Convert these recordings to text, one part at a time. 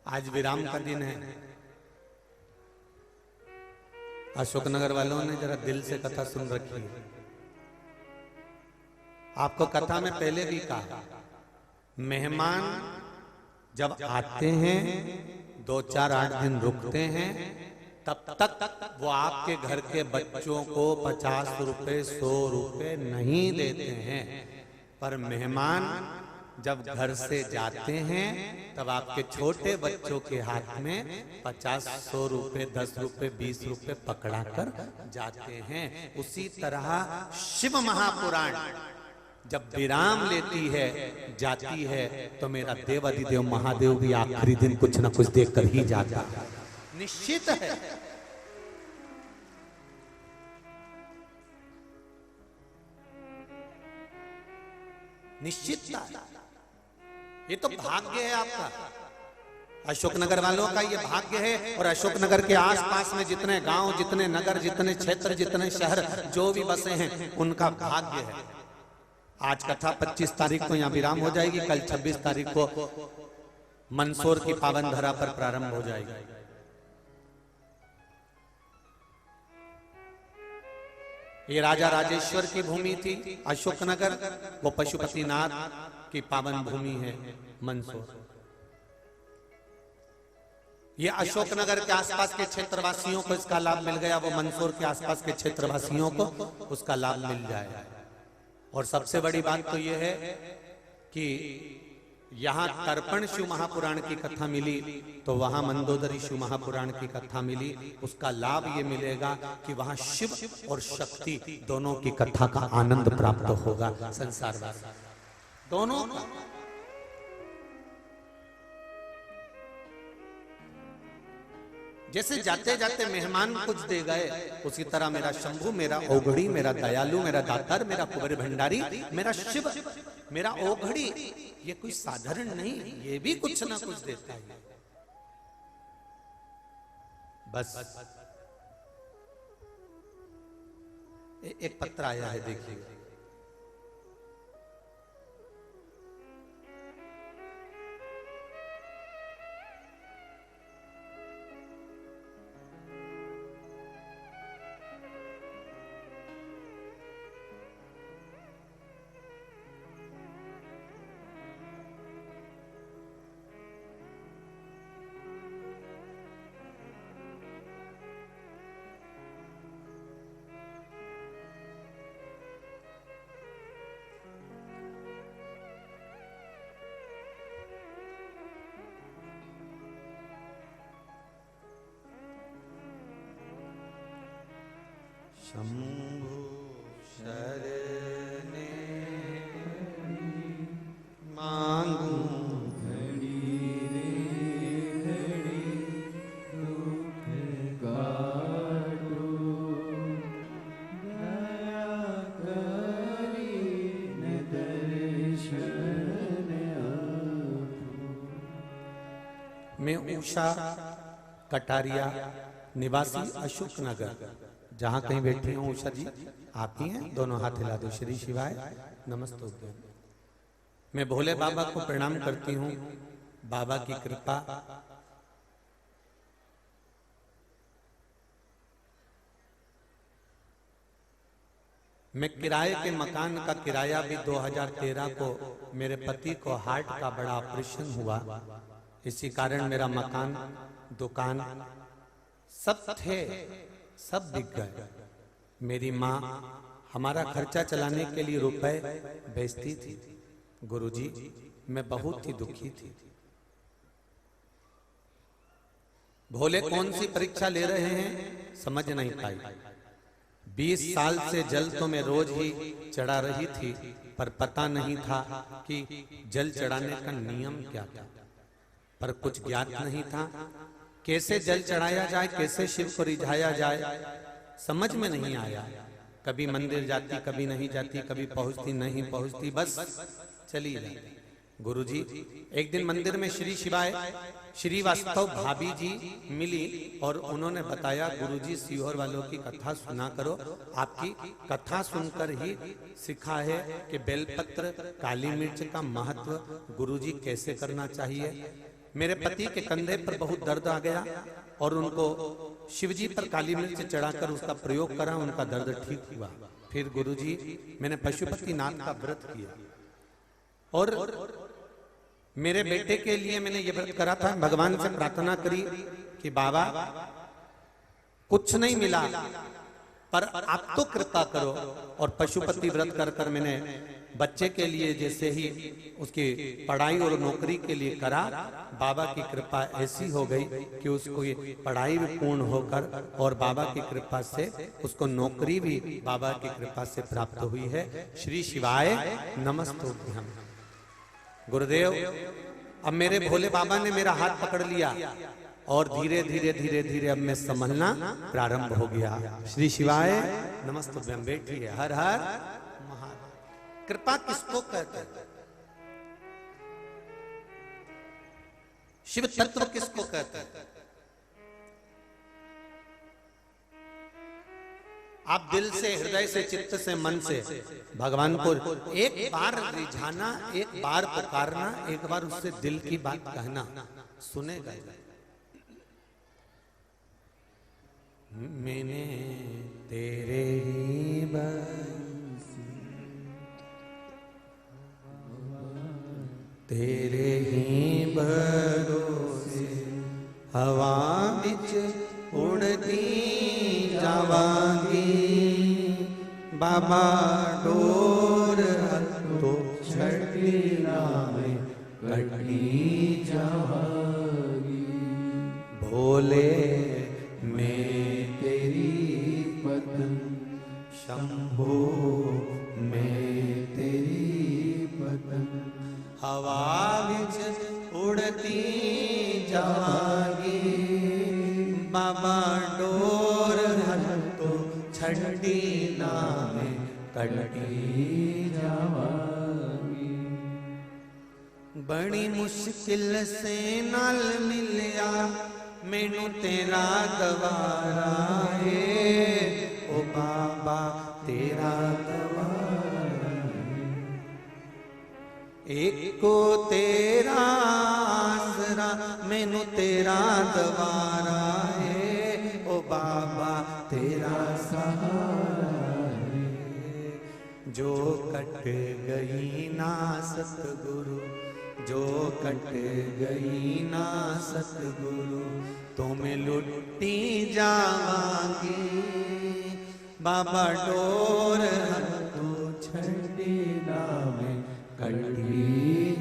आज विराम का दिन है। अशोकनगर वालों ने जरा दिल से कथा सुन रखी है। आपको कथा में पहले भी कहा, मेहमान जब आते हैं 2-4-8 दिन रुकते हैं, तब तक वो आपके घर के बच्चों को 50 रुपए 100 रुपए नहीं देते हैं। पर मेहमान जब घर से जाते हैं तब आपके छोटे बच्चों के हाथ में 50-100 रुपए 10 रुपए 20 रुपए पकड़ा कर जाते हैं। उसी तरह शिव महापुराण जब विराम लेती है जाती है तो मेरा देवाधिदेव महादेव भी आखिरी दिन कुछ न कुछ देकर ही जाता है, निश्चित है। निश्चितता, ये तो भाग्य है आपका, अशोकनगर वालों का ये भाग्य है। और अशोकनगर के आसपास में जितने गांव, जितने नगर, जितने क्षेत्र, जितने शहर जो भी बसे हैं उनका भाग्य है। आज कथा 25 तारीख को यहाँ विराम हो जाएगी, कल 26 तारीख को मंदसौर की पावन धरा पर प्रारंभ हो जाएगी। ये राजा राजेश्वर की भूमि थी अशोकनगर, वो पशुपतिनाथ की पावन भूमि है मंदसौर। ये अशोकनगर के आसपास के क्षेत्रवासियों को इसका लाभ मिल गया, वो मंदसौर के आसपास के क्षेत्रवासियों को उसका लाभ मिल जाए। और सबसे बड़ी बात तो ये है कि यहाँ तर्पण शिव महापुराण की कथा मिली तो वहां मंदोदरी शिव महापुराण की कथा मिली। उसका लाभ ये मिलेगा कि वहां शिव और शक्ति दोनों की कथा का आनंद प्राप्त होगा संसार में दोनों का। जैसे जाते जाते मेहमान कुछ दे गए, उसी तरह मेरा शंभू, मेरा ओघड़ी, मेरा दयालु, मेरा दातार, मेरा कुबेर भंडारी, मेरा शिव, मेरा ओघड़ी, ये कोई साधारण नहीं, ये भी कुछ ना कुछ देता है। बस एक पत्र आया है, देखिए। शंभु शरणे मांगू घड़ी रे घड़ी दुख काटो, दया करी न दर्शन आपो। मैं उषा कटारिया निवासी अशोकनगर, जहां कहीं बैठी हूं उषा जी आप ही हैं, दोनों हाथ हिला दो। श्री शिवाय नमस्तुभ्यं। मैं भोले बाबा को प्रणाम करती हूं। बाबा की कृपा मैं किराए के मकान का किराया भी 2013 को मेरे पति को हार्ट का बड़ा ऑपरेशन हुआ, इसी कारण मेरा मकान, दुकान सब थे, सब बिक गए। मेरी माँ हमारा खर्चा चलाने के लिए रुपए बेचती थी। गुरुजी मैं बहुत ही दुखी थी। भोले कौन सी परीक्षा ले रहे हैं समझ नहीं पाई। 20 साल से जल तो मैं रोज ही चढ़ा रही थी, पर पता नहीं था कि जल चढ़ाने का नियम क्या था, पर कुछ ज्ञात नहीं था। कैसे जल चढ़ाया जाए, कैसे शिव को रिझाया जाए, समझ में नहीं आया। कभी मंदिर जाती, कभी नहीं जाती, कभी पहुंचती नहीं पहुंचती, बस चली जाती। गुरुजी एक दिन मंदिर में श्री शिवाय श्रीवास्तव भाभी जी मिली और उन्होंने बताया, गुरुजी सीहोर वालों की कथा सुना करो। आपकी कथा सुनकर ही सीखा है कि बेलपत्र, काली मिर्च का महत्व गुरुजी कैसे करना चाहिए। मेरे पति के कंधे पर बहुत दर्द आ गया और उनको शिवजी पर काली मिर्च चढ़ाकर उसका प्रयोग करा, उनका दर्द ठीक हुआ। फिर गुरुजी मैंने पशुपतिनाथ का व्रत किया और मेरे बेटे के लिए मैंने ये व्रत करा था। भगवान से प्रार्थना करी कि बाबा कुछ नहीं मिला पर आप तो कृपा करो, और पशुपति व्रत कर कर मैंने बच्चे के लिए जैसे ही उसकी पढ़ाई और नौकरी के लिए करा, बाबा की कृपा ऐसी हो गई कि उसको ये पढ़ाई भी पूर्ण होकर और बाबा की कृपा से उसको नौकरी भी बाबा की कृपा से प्राप्त हुई है। श्री शिवाय नमस्तुभ्यम। गुरुदेव, अब मेरे भोले बाबा ने मेरा हाथ पकड़ लिया और धीरे धीरे धीरे धीरे अब मैं संभलना प्रारंभ हो गया। श्री शिवाय नमस्तुभ्यम। बैठिए। हर हर महादेव। कृपा किसको कहते हैं? शिव तत्व किसको कहते हैं? आप दिल से, हृदय से, चित्त से, मन से भगवान को एक बार रिझाना, एक बार पुकारना, एक बार उससे दिल की बात कहना, सुनेगा। मैंने तेरे ही बंसी, तेरे ही भरोसे हवा बिच उड़ती जावांगी, बाबा डोर तो छठी नामे कटी जावांगी। भोले मैं शंभो मैं तेरी पतंग, हवा विच उड़ती जावांगी, बाबा डोर तो छठी नामे कटी जावांगी। बड़ी मुश्किल से नाल मिलिया मैनू तेरा दवारा है, ओ बाबा तेरा दवारा है। एक को तेरा आसरा मैनू तेरा दवारा है, ओ बाबा तेरा सहारा है। जो कट गई ना सतगुरु, जो कट गई ना सतगुरु, तो मैं लुटी जावांगी, बाबा डोर तो छठी नामे कटी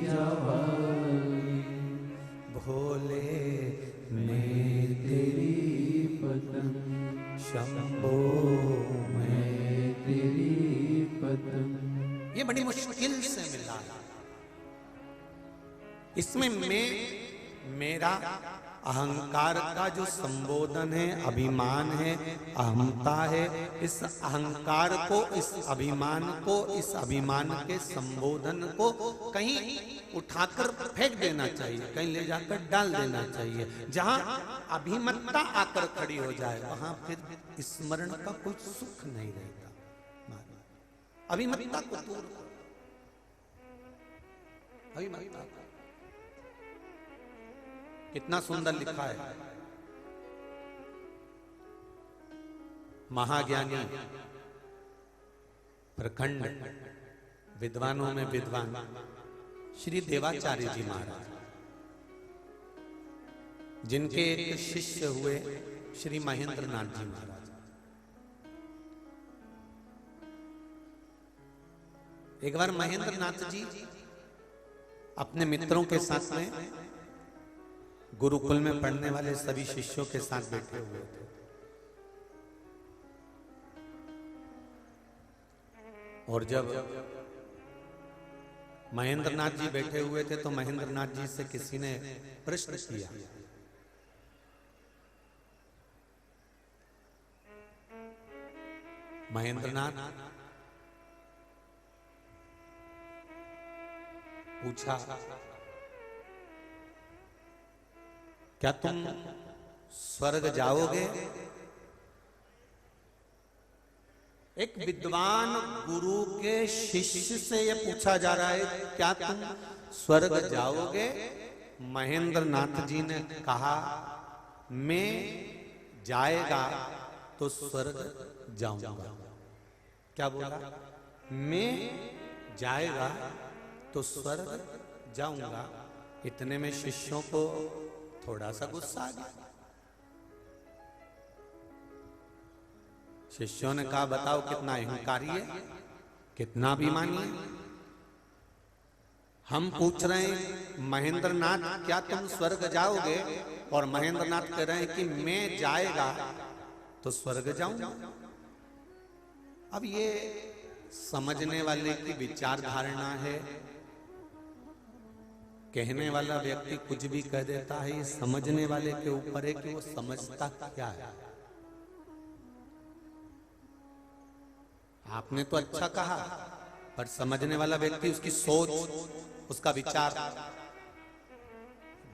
जावांगी। भोले मैं तेरी पतंग, शंभो मैं तेरी पतंग। ये बड़ी मुश्किल से मिला। इसमें मेरा अहंकार का जो संबोधन है, अभिमान है, अहमता है, इस अहंकार को, इस अभिमान को, इस अभिमान के संबोधन को कहीं उठाकर फेंक देना चाहिए, कहीं ले जाकर डाल देना चाहिए। जहां अभिमत्ता आकर खड़ी हो जाए वहां फिर स्मरण का कोई सुख नहीं रहेगा। अभिमत्ता को दूर करो, अभिमत्ता। कितना सुंदर लिखा है। महाज्ञानी, प्रखंड, विद्वानों में विद्वान श्री देवाचार्य जी महाराज, जिनके एक शिष्य हुए श्री महेंद्र नाथ जी महाराज। एक बार महेंद्र नाथ जी अपने मित्रों के साथ में गुरुकुल में पढ़ने वाले सभी शिष्यों के साथ बैठे हुए थे। और जब महेंद्र नाथ जी बैठे हुए थे तो महेंद्र नाथ जी से किसी ने प्रश्न किया। महेंद्र नाथ पूछा, क्या तुम स्वर्ग जाओगे? एक विद्वान गुरु के शिष्य से यह पूछा जा रहा है, क्या तुम स्वर्ग जाओगे? महेंद्र नाथ जी ने कहा मैं जाएगा तो स्वर्ग जाऊंगा। क्या बोला? मैं जाएगा तो स्वर्ग जाऊंगा। इतने में शिष्यों को थोड़ा सा गुस्सा आ गया। शिष्यों ने कहा बताओ कितना अहंकारी है, कितना अभिमानी है। हम पूछ रहे हैं महेंद्र नाथ क्या तुम स्वर्ग जाओगे, और महेंद्र नाथ कह रहे हैं कि मैं जाएगा तो स्वर्ग जाऊंगा। अब ये समझने वाले की विचार धारणा है। कहने वाला व्यक्ति कुछ भी कह देता है, ये समझने वाले के ऊपर है कि वो समझता क्या है। आपने तो अच्छा कहा, पर समझने वाला व्यक्ति, उसकी सोच, उसका विचार।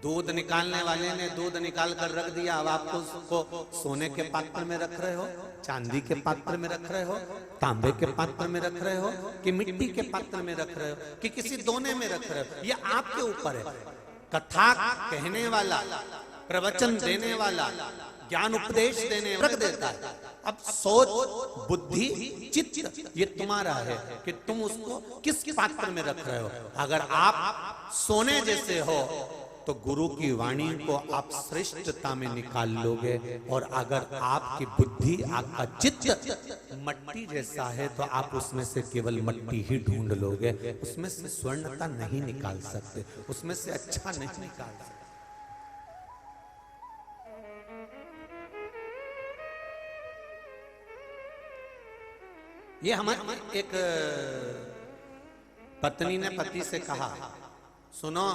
दूध निकालने वाले ने दूध निकाल कर रख दिया, अब आपको उसको सोने के पात्र में रख रहे हो, चांदी के पात्र में रख रहे हो, तांबे के पात्र में रख रहे हो, कि मिट्टी के पात्र में रख रहे हो, कि किसी दोने में रख रहे हो, ये आपके ऊपर है। कथा कहने वाला, प्रवचन देने वाला, ज्ञान उपदेश देने रख देता है। अब सोच, बुद्धि, चित्त ये तुम्हारा है कि तुम उसको किस पात्र में रख रहे हो। अगर आप सोने जैसे हो तो गुरु की वाणी को आप श्रेष्ठता में निकाल लोगे, और अगर आपकी बुद्धि, आपका चित्त मट्टी जैसा है तो आप उसमें से केवल मट्टी ही ढूंढ लोगे, उसमें से स्वर्णता नहीं निकाल सकते, उसमें से अच्छा नहीं निकाल सकते। ये हमारी एक पत्नी ने पति से कहा, सुनो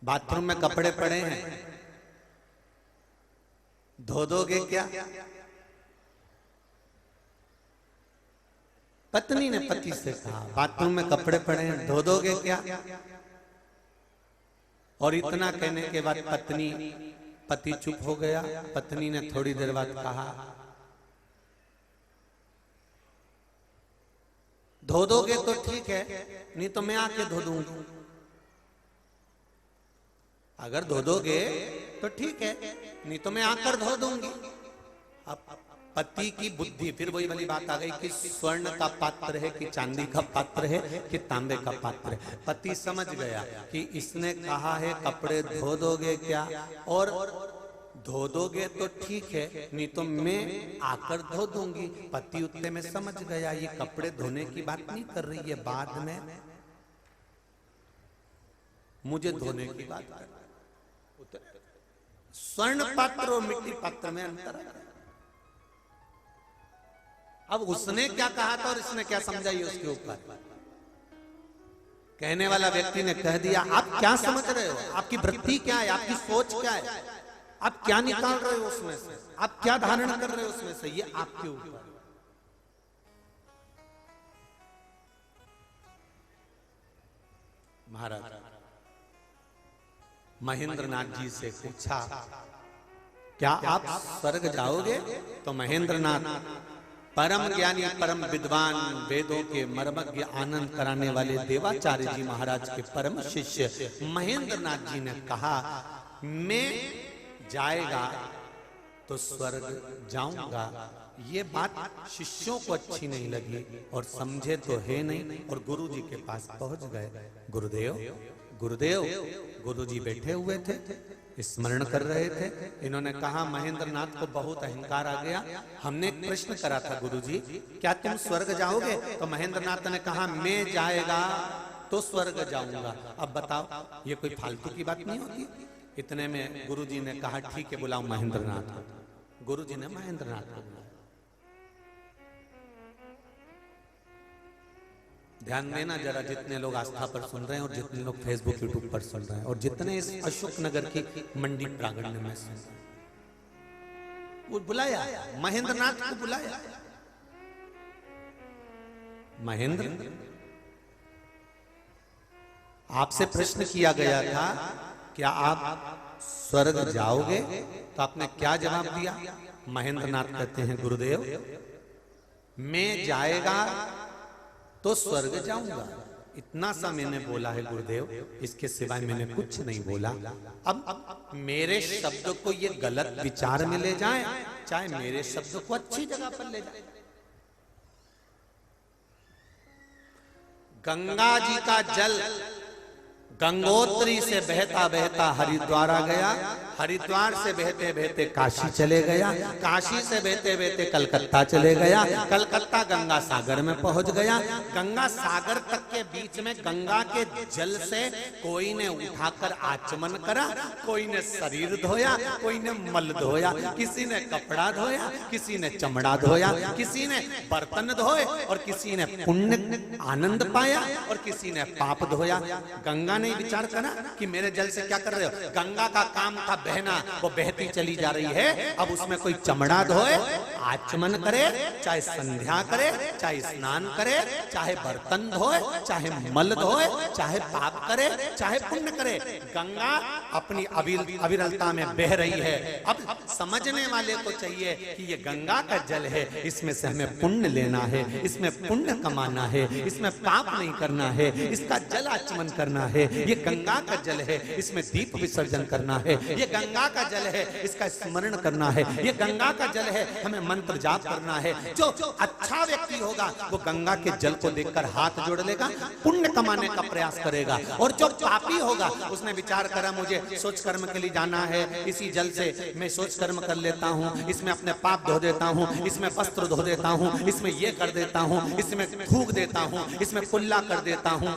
बाथरूम में कपड़े पड़े हैं, धो दोगे क्या? पत्नी ने पति से कहा बाथरूम में कपड़े पड़े हैं, धो दोगे क्या? और इतना कहने के बाद पति चुप हो गया। पत्नी ने थोड़ी देर बाद कहा धो दोगे तो ठीक है, नहीं तो मैं आके धो दूंगी। अगर धो दोगे तो ठीक है, नहीं तो मैं आकर धो दूंगी। अब पति की बुद्धि, फिर वही वाली बात आ गई कि स्वर्ण का पात्र है कि चांदी का पात्र है कि तांबे का पात्र है। पति समझ गया कि इसने कहा है कपड़े धो दोगे क्या, और धो दोगे तो ठीक है, नहीं तो मैं आकर धो दूंगी। पति उतने में समझ गया ये कपड़े धोने की बात नहीं कर रही है, बाद में मुझे धोने की बात कर रही है। स्वर्ण पात्र और मिट्टी पात्र में अंतर है। अब उसने क्या कहा था और इसने क्या समझा, ये उसके ऊपर। कहने वाला व्यक्ति ने कह दिया आप क्या समझ रहे हो, आपकी वृत्ति क्या है, आपकी सोच क्या है, आप क्या निकाल रहे हो उसमें से, आप क्या धारण कर रहे हो उसमें से, ये आपके ऊपर। महाराज महेंद्र नाथ जी से पूछा क्या आप स्वर्ग जाओगे? तो महेंद्र नाथ परम ज्ञानी, परम विद्वान, वेदों के मर्मज्ञ, आनंद कराने वाले देवाचार्य जी महाराज के परम शिष्य महेंद्र नाथ जी ने कहा मैं जाएगा तो स्वर्ग जाऊंगा। ये बात शिष्यों को अच्छी नहीं लगी और समझे तो है नहीं, और गुरु जी के पास पहुंच गए। गुरुदेव गुरु जी बैठे हुए थे, स्मरण कर रहे थे। इन्होंने कहा महेंद्र नाथ को बहुत अहंकार आ गया, हमने एक प्रश्न करा था गुरु जी क्या तुम स्वर्ग जाओगे? तो महेंद्र नाथ ने कहा मैं जाएगा तो स्वर्ग जाऊंगा। अब बताओ ये कोई फालतू की बात नहीं होती। इतने में गुरु जी ने कहा ठीक है बुलाओ महेंद्र नाथ को। गुरु जी ने महेंद्र नाथ को बुलाया। ध्यान देना जरा, जितने लोग आस्था पर सुन रहे हैं और जितने लोग फेसबुक यूट्यूब पर सुन रहे हैं और जितने इस अशोक नगर की मंडी प्रांगण में सुन रहे हैं, वो बुलाया महेंद्र नाथ को बुलाया। महेंद्र आपसे प्रश्न किया गया था क्या आप स्वर्ग जाओगे? तो आपने क्या जवाब दिया? महेंद्र नाथ कहते हैं गुरुदेव मैं जाएगा तो स्वर्ग जाऊंगा। इतना सा मैंने बोला है गुरुदेव, इसके सिवाय मैंने कुछ नहीं बोला। अब मेरे शब्द को ये गलत विचार में ले जाए, चाहे मेरे शब्द को अच्छी जगह पर ले जाए। गंगा जी का जल गंगोत्री से बहता बहता हरिद्वार आ गया, हरिद्वार से बहते बहते काशी चले गया, काशी से बहते बहते कलकत्ता चले गया, कलकत्ता गंगा सागर में पहुंच गया। गंगा सागर तक के बीच में गंगा के जल से कोई ने उठाकर आचमन करा, कोई ने शरीर धोया, कोई ने मल धोया, किसी ने कपड़ा धोया, किसी ने चमड़ा धोया, किसी ने बर्तन धोए, और किसी ने पुण्य आनंद पाया और किसी ने पाप धोया। गंगा ने विचार करा कि मेरे जल से क्या कर रहे हो? गंगा का काम था बहना, वो बहती चली जा रही है। अब उसमें कोई चमड़ा धोए, आचमन करे, चाहे संध्या करे, चाहे स्नान करे, चाहे बर्तन धोए, चाहे मल धोए, चाहे पाप करे, चाहे पुण्य करे, गंगा अपनी अविरलता में बह रही है। अब समझने वाले को चाहिए कि ये गंगा का जल है, इसमें से हमें पुण्य लेना है, इसमें पुण्य कमाना है, इसमें पाप नहीं करना है, इसका जल आचमन करना है। ये गंगा का जल है, इसमें दीप विसर्जन करना है। ये गंगा का जल है, इसका स्मरण करना है। ये गंगा का जल है, हमें मंत्र जाप करना है। जो अच्छा व्यक्ति होगा वो गंगा के जल को देखकर हाथ जोड़ लेगा, पुण्य कमाने का प्रयास करेगा। और जो पापी होगा उसने विचार करा मुझे सोच कर्म के लिए जाना है, इसी जल से मैं सोच कर्म कर लेता हूँ, इसमें अपने पाप धो देता हूँ, इसमें वस्त्र धो देता हूँ, इसमें ये कर देता हूँ, इसमें थूक देता हूँ, इसमें कुल्ला कर देता हूँ।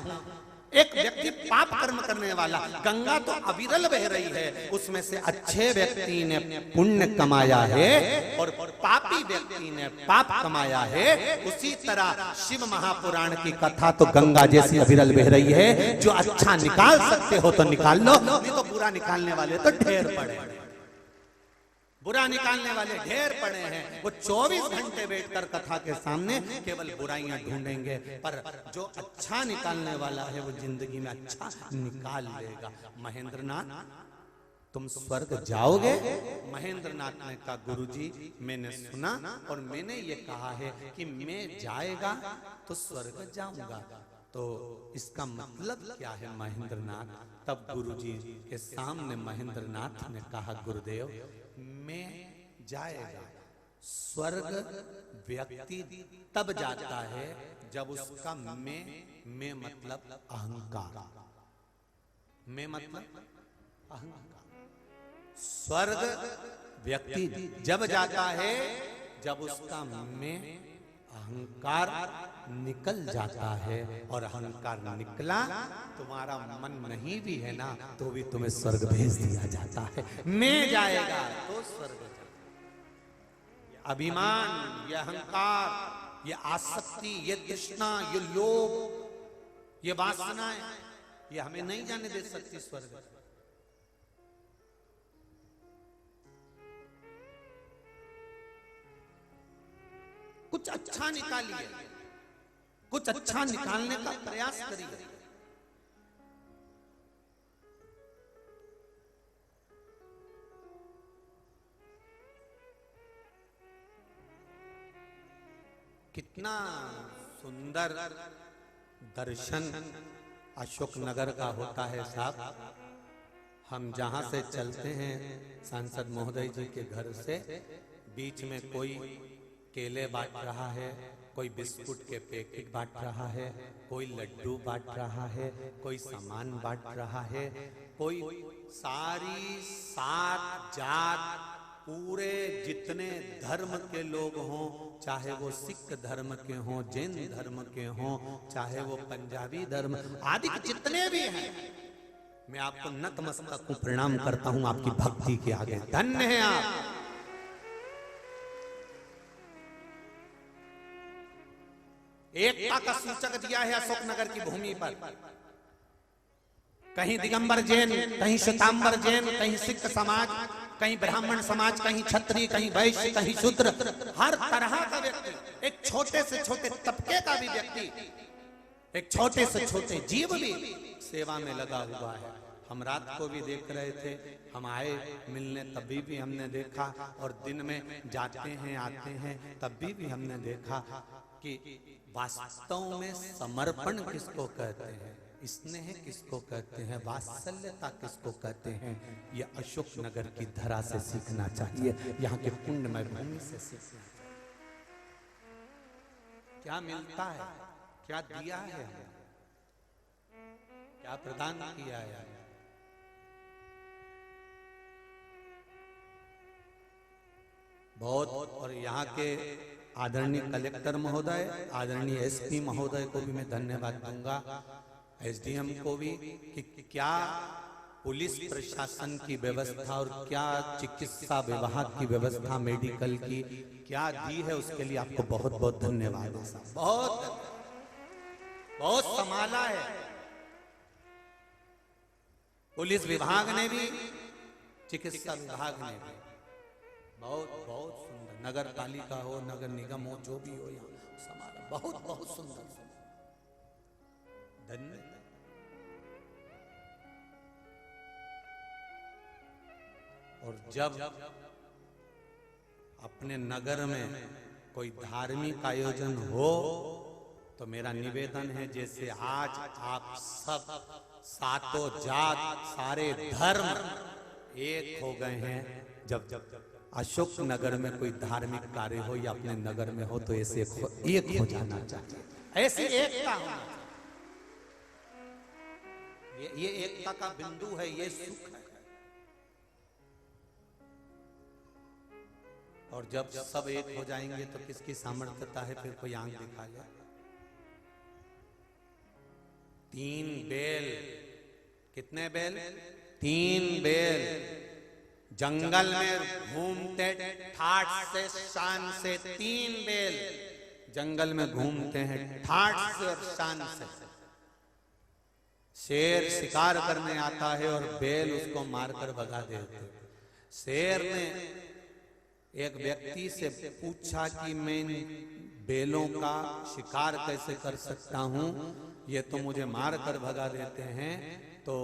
एक व्यक्ति पाप कर्म करने वाला, गंगा तो अविरल बह रही है, उसमें से अच्छे व्यक्ति ने पुण्य कमाया है और पापी व्यक्ति ने पाप कमाया है। उसी तरह शिव महापुराण की कथा तो गंगा जैसी अविरल बह रही है। जो अच्छा निकाल सकते हो तो निकाल लो, नहीं तो बुरा निकालने वाले तो ढेर पड़े, बुरा निकालने वाले ढेर पड़े हैं। वो 24 घंटे बैठकर कथा के सामने केवल बुराइयां ढूंढेंगे, पर जो अच्छा निकालने वाला है वो जिंदगी में अच्छा निकाल लेगा। महेंद्रनाथ तुम स्वर्ग जाओगे? महेंद्रनाथ ने कहा गुरुजी मैंने सुना और मैंने ये कहा है कि मैं जाएगा तो स्वर्ग जाऊंगा, तो इसका मतलब क्या है महेंद्रनाथ? तब गुरुजी के सामने महेंद्रनाथ ने कहा गुरुदेव मैं जाएगा। स्वर्ग व्यक्ति तब जाता है जब उसका मैं मतलब अहंकार, मैं मतलब अहंकार। स्वर्ग व्यक्ति जब जाता है जब उसका मैं अहंकार निकल जाता है, और अहंकार निकला, तुम्हारा मन नहीं भी है ना तो भी तुम्हें स्वर्ग भेज दिया जाता है। मैं जाएगा तो स्वर्ग जाएगा। अभिमान, ये अहंकार, ये आसक्ति, ये तृष्णा, ये लोभ, ये वासनाएं, ये हमें नहीं जाने दे सकती स्वर्ग। कुछ अच्छा निकालिए, कुछ अच्छा निकालने का प्रयास करिए। कितना सुंदर दर्शन अशोक नगर का होता है साहब। हम जहां से चलते हैं सांसद महोदय जी के घर से, बीच में कोई केले बांट रहा है, कोई बिस्कुट के पैकेट बांट रहा है, कोई लड्डू बांट रहा है, कोई सामान बांट रहा है, कोई सारी सात जात पूरे जितने धर्म के लोग हों, चाहे वो सिख धर्म के हों, जैन धर्म के हों, चाहे वो पंजाबी धर्म आदि जितने भी हैं, मैं आपको नतमस्तक हूं, प्रणाम करता हूं आपकी भक्ति के आगे। धन्य है आप। एकता का सूचक दिया है अशोक नगर की भूमि पर। कहीं दिगंबर जैन, कहीं श्वेतांबर जैन, कहीं सिख समाज, कहीं ब्राह्मण समाज, कहीं क्षत्रिय, कहीं वैश्य, कहीं शूद्र, हर तरह का व्यक्ति, एक छोटे से छोटे तबके का भी व्यक्ति, एक छोटे से छोटे जीव भी सेवा में लगा हुआ है। हम रात को भी देख रहे थे, हम आए मिलने तभी भी हमने देखा, और दिन में जाते हैं आते हैं तभी भी हमने देखा कि वास्तव में समर्पण किसको कहते हैं, स्नेह किसको कहते हैं, वात्सल्यता किसको कहते हैं, ये अशोक नगर की धरा से सीखना चाहिए, यहाँ के पुण्यमय भूमि से सीखना चाहिए। क्या मिलता है, क्या दिया है, क्या प्रदान किया है। बहुत, और यहाँ के आदरणीय कलेक्टर महोदय, आदरणीय एसपी महोदय को भी मैं धन्यवाद दूंगा, एसडीएम को भी, कि क्या पुलिस प्रशासन की व्यवस्था और क्या चिकित्सा विभाग की व्यवस्था, मेडिकल की क्या दी है, उसके लिए आपको बहुत बहुत धन्यवाद है साहब। बहुत बहुत संभाला है पुलिस विभाग ने भी, चिकित्सा विभाग ने भी, बहुत बहुत सुंदर। नगर पालिका हो, नगर निगम हो, जो भी हो, यहाँ संभाला बहुत बहुत सुंदर। धन्यवाद। और जब अपने नगर में कोई धार्मिक आयोजन हो तो मेरा निवेदन है, जैसे आज आप सब सातों जात, सारे धर्म एक हो गए हैं, जब अशोक नगर में कोई धार्मिक कार्य हो या अपने नगर में हो तो ऐसे एक हो जाना चाहिए, ऐसी एकता होना चाहिए। ये एकता का बिंदु है, ये सुख है। और जब सब एक हो जाएंगे तो किसकी सामर्थ्यता है फिर कोई आंख दिखा ले। 3 बैल, कितने बैल? 3 बैल जंगल में घूमते ठाठ से, शान से। 3 बैल जंगल में घूमते हैं ठाठ से और शान से। शेर शिकार करने आता है और बैल उसको मारकर भगा देते। शेर ने एक व्यक्ति से पूछा कि मैं बैलों का शिकार कैसे कर सकता हूं, ये तो मुझे मार कर भगा देते हैं। तो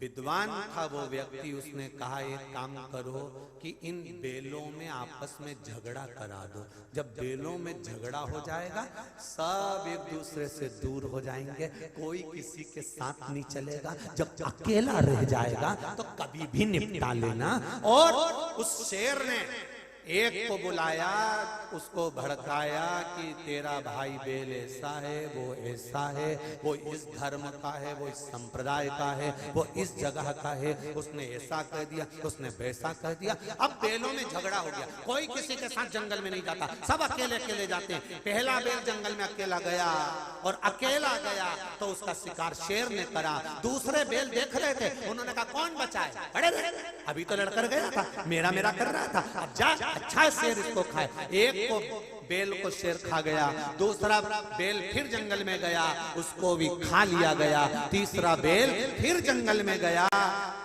विद्वान था वो व्यक्ति, उसने कहा एक काम करो कि इन बैलों में आपस में झगड़ा करा दो। जब बैलों में झगड़ा हो जाएगा सब एक दूसरे से दूर हो जाएंगे, कोई किसी के साथ नहीं चलेगा। जब अकेला रह जाएगा तो कभी भी निपटा लेना। और उस शेर ने एक को बुलाया, उसको भड़काया कि तेरा भाई बैल ऐसा है, वो ऐसा है, वो इस धर्म का है, वो इस संप्रदाय का है, वो इस जगह का है। उसने ऐसा कह दिया, उसने वैसा कह दिया। अब बैलों में झगड़ा हो गया, कोई किसी के साथ जंगल में नहीं जाता, सब अकेले अकेले जाते हैं। पहला बैल जंगल में अकेला गया और अकेला गया तो उसका शिकार शेर ने करा। दूसरे बैल देख रहे थे, उन्होंने कहा कौन बचाए, अरे अभी तो लड़कर गया था, मेरा मेरा कर रहा था, अब जा अच्छा शेर इसको खाए। एक को बैल को शेर खा गया, दूसरा बैल फिर जंगल में गया, उसको भी खा लिया गया। तीसरा बैल फिर जंगल में गया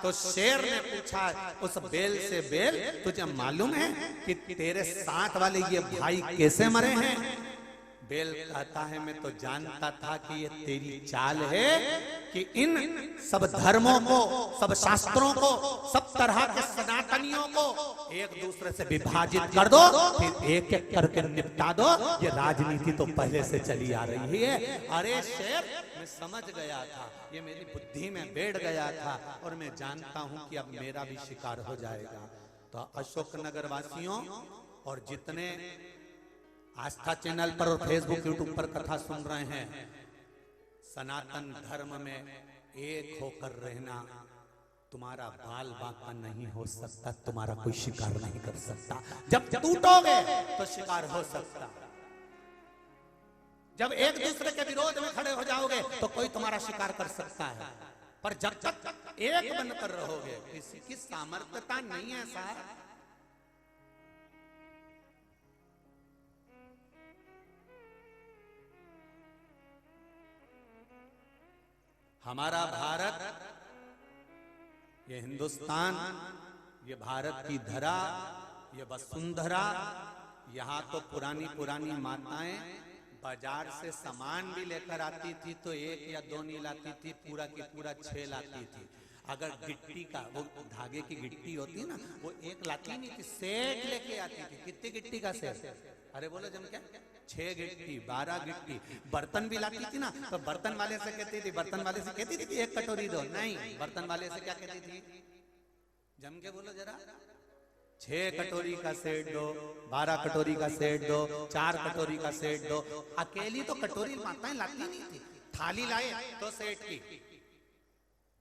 तो शेर ने पूछा उस बैल से, बैल तुझे मालूम है कि तेरे साथ वाले ये भाई कैसे मरे हैं? बैल कहता है मैं तो जानता था कि ये तेरी चाल है कि इन सब धर्मों को, सब शास्त्रों को, सब तरह के सनातनियों को एक दूसरे से विभाजित कर दो, फिर एक एक करके निपटा दो। ये राजनीति तो पहले से चली आ रही है। अरे शेर, मैं समझ गया था, ये मेरी बुद्धि में बैठ गया था और मैं जानता हूं कि अब मेरा भी शिकार हो जाएगा। तो अशोक नगर वासियों और जितने आस्था चैनल पर और फेसबुक यूट्यूब पर कथा सुन रहे हैं, सनातन धर्म में एक होकर रहना। तुम्हारा बाल बांका नहीं हो सकता, तुम्हारा कोई शिकार नहीं कर सकता। जब टूटोगे तो शिकार हो सकता। जब एक दूसरे के विरोध में खड़े हो जाओगे तो कोई तुम्हारा शिकार कर सकता है, पर जब तक एक बनकर रहोगे किसी की सामर्थ्यता नहीं है साहब। हमारा भारत, ये हिंदुस्तान, ये भारत की धरा, ये वसुंधरा, यहाँ तो पुरानी पुरानी माताएं बाजार से सामान भी लेकर आती थी तो 1 या 2 नहीं लाती थी, पूरा की पूरा 6 लाती थी। अगर गिट्टी का, वो धागे की गिट्टी होती है ना, वो 1 लाती नहीं थी, सेट लेके आती थी। कितनी गिट्टी का सेट? अरे बोलो जम क्या? 6 गिट्टी 12 गिट्टी। बर्तन भी लाती थी ना, तो बर्तन वाले से कहती थी, बर्तन वाले से कहती थी कि 1 कटोरी दो, नहीं, बर्तन वाले से क्या कहती थी, जम के बोलो जरा, 6 कटोरी का सेट दो, 12 कटोरी का सेट दो, 4 कटोरी का सेट दो। अकेली तो कटोरी माताएं लाती नहीं थी, थाली लाए तो सेठ की,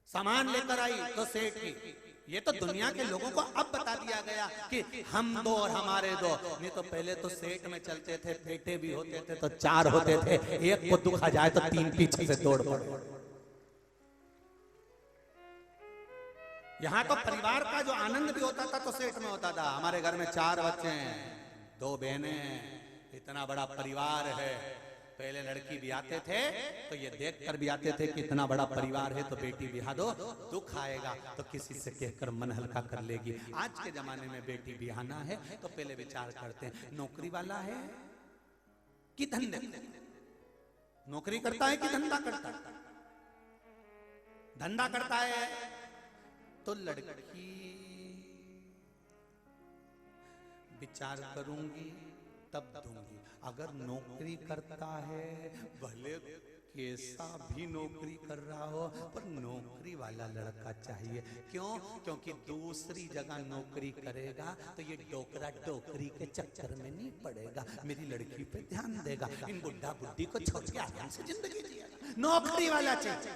सामान लेकर आई तो सेठ की। ये तो दुनिया के लोगों को अब बता दिया गया कि हम दो और हमारे दो, नहीं तो पहले तो सेठ में चलते थे, बेटे भी होते थे तो 4 होते थे, एक को दुख आ जाए तो 3 पीछे से दौड़ पड़ो। यहां तो परिवार का जो आनंद भी होता था तो सेठ में होता था। हमारे घर में 4 बच्चे हैं, 2 बहनें, इतना बड़ा परिवार है। पहले लड़की ब्याहते थे तो ये देखकर ब्याहते थे कि इतना बड़ा परिवार है तो बेटी ब्याह दो, दुख आएगा तो किसी से कहकर मन हल्का कर लेगी। आज के जमाने में बेटी ब्याहना है तो पहले विचार करते हैं नौकरी वाला है कि धंधे, नौकरी करता है कि धंधा करता है। धंधा करता है तो लड़की विचार करूंगी तब दूंगी। अगर नौकरी करता है, भले कैसा भी नौकरी कर रहा हो, पर नौकरी वाला लड़का चाहिए। क्यों? क्योंकि दूसरी जगह नौकरी करेगा तो ये डोकरा डोकरी के चक्कर में नहीं पड़ेगा, मेरी लड़की पे ध्यान देगा, इन बुढ़ा बुढ़ी को छोड़ के आराम से जिंदगी जिएगा। नौकरी वाला चाहिए।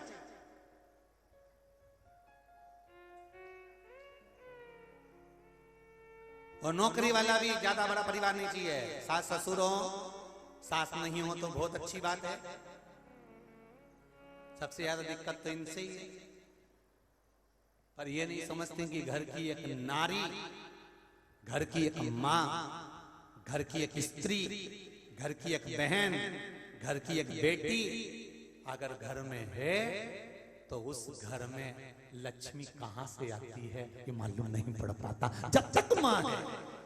और नौकरी वाला भी ज्यादा बड़ा परिवार नहीं चाहिए। सास ससुर हो, सास नहीं हो तो बहुत अच्छी बात है, सबसे ज्यादा दिक्कत तो इनसे ही है। पर ये नहीं समझते कि घर की एक नारी, घर की एक माँ, घर की एक स्त्री, घर की एक बहन, घर की एक बेटी अगर घर में है तो उस घर में लक्ष्मी कहां से आती है ये मालूम नहीं पड़ पाता। जब तक माँ है,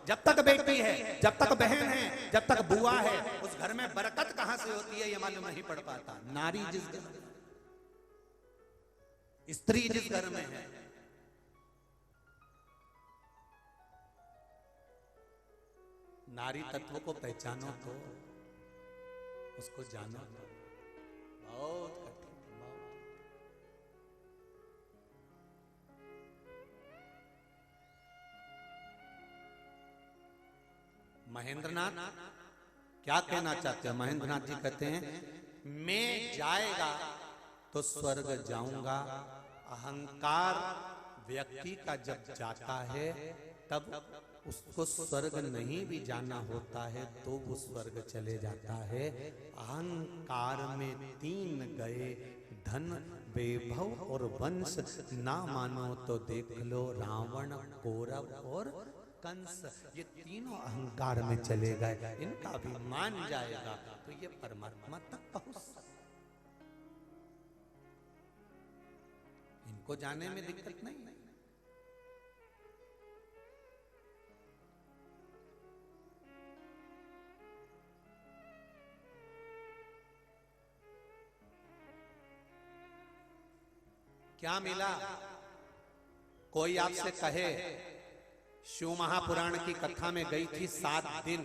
जब तक बेटी है, जब तक बहन है, जब तक बुआ है, उस घर में बरकत कहां से होती है ये मालूम नहीं पड़ पाता। नारी जिस घर में, स्त्री जिस घर में है, नारी तत्व को पहचानो तो, उसको जानो तो। बहुत कठिन, बहुत। महेंद्रनाथ क्या कहना चाहते हैं? महेंद्रनाथ जी कहते हैं मैं जाएगा तो स्वर्ग जाऊंगा। अहंकार व्यक्ति का जब जाता है तब उसको स्वर्ग नहीं भी जाना होता है तो वो स्वर्ग चले जाता है। अहंकार में 3 गए, धन, वैभव और वंश, ना मानो तो देख लो रावण, कौरव और कंस। ये तीनों अहंकार में चले गए, इनका भी मान जाएगा तो ये परमात्मा तक पहुंच। इनको जाने में दिक्कत नहीं है। क्या मिला? कोई आपसे कहे शिव महापुराण की कथा में गई थी, 7 दिन